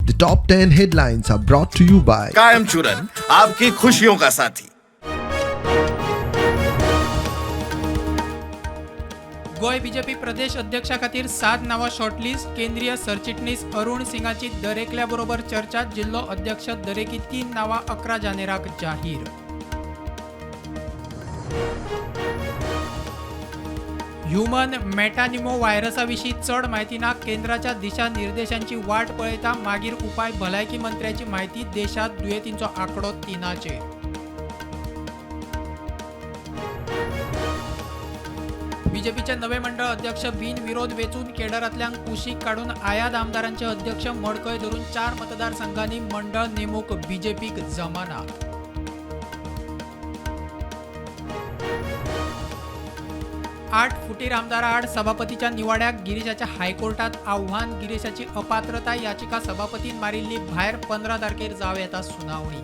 The top 10 headlines are brought to you by कायम चूरन आपकी खुशियों का साथी। गोय बीजेपी प्रदेश अध्यक्षा खातीर 7 नावां शॉर्टलिस्ट। केंद्रीय सरचिटणीस अरुण सिंगाची दरेकल्या बरोबर चर्चा। जिल्लो अध्यक्ष दरेकी 3 नावां 11 जानेराक जाहीर। ह्युमन मेटानिमो व्हायरसा विशीं चड म्हायती ना। केंद्राच्या दिशा निर्देशांची वाट पळयता मागीर उपाय। भलायकी मंत्र्याची म्हायती। देशात दुयेंतींचो आंकडो 3चेर। बीजेपीचे नवे मंडळ अध्यक्ष बिनविरोध वेचून केडरांतल्यान कुशीक काडून आयात आमदारांचे अध्यक्ष मडकय धरून 4 मतदारसंघांनी मंडळ नेमूक बीजेपीक जमाना। आठ फुटीर आमदारा आड सभापतीच्या निवाड्याक गिरीशाच्या हायकोर्टात आव्हान। गिरीशाची अपात्रता याचिका सभापतीन मारिल्ली भायर। 15 तारखेर जाव येता सुनावणी।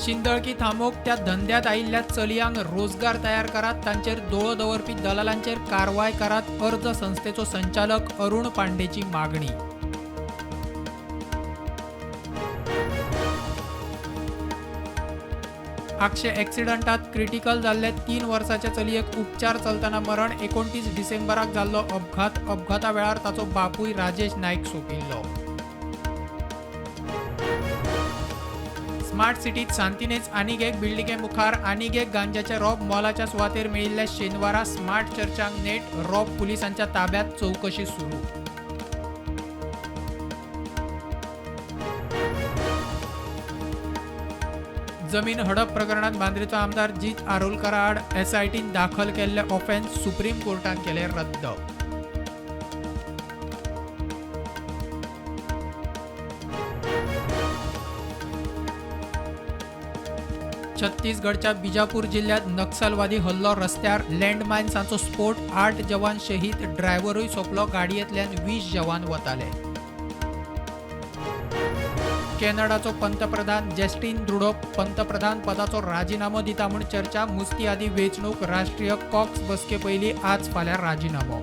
शिंदळकी थांबोवंक त्या धंद्यात आयिल्ल्या चलयांक रोजगार तयार करात। तांचेर दोळो दवरपी दलालांचेर कारवाय करात। अर्ज संस्थेचो संचालक अरुण पांडेची मागणी। आक्षे एक्सिडंटात क्रिटिकल जाल्ले 3 वर्साचे चलयेक उपचार चलतना मरण। 29 डिसेंबराक जाल्लो अपघात। अपघाता वेळार ताचो बापूय राजेश नायक सोंपिल्लो। स्मार्ट सिटीत सांतिनेज आनीक एक बिल्डिंगे मुखार आनीक एक गांजाचे रोप मोलाच्या सुवातेर मेळिल्ले शेनवारा। Smart चर्चांक net. रोप पुलिसांच्या ताब्यात। चौकशी सुरू। जमीन हडप प्रकरणात बांद्रेचो आमदार जीत आरोलकरा आड एसआयटीन दाखल केल्ले ऑफेन्स सुप्रीम कोर्टान केले रद्द। छत्तीसगडच्या बिजापूर जिल्ह्यात नक्षलवादी हल्लो। रस्त्यार लँडमायन्सांचो स्फोट। 8 जवान शहीद। ड्रायव्हरूय सोंपलो। गाडयेंतल्यान 20 जवान वताले। कॅनडाचो पंतप्रधान जस्टिन ट्रुडो पंतप्रधान पदाचो राजीनामो दिता म्हूण चर्चा। मुस्ती आदी वेंचणूक। राष्ट्रीय कॉक्स बसके पयलीं आज फाल्यां राजीनामो।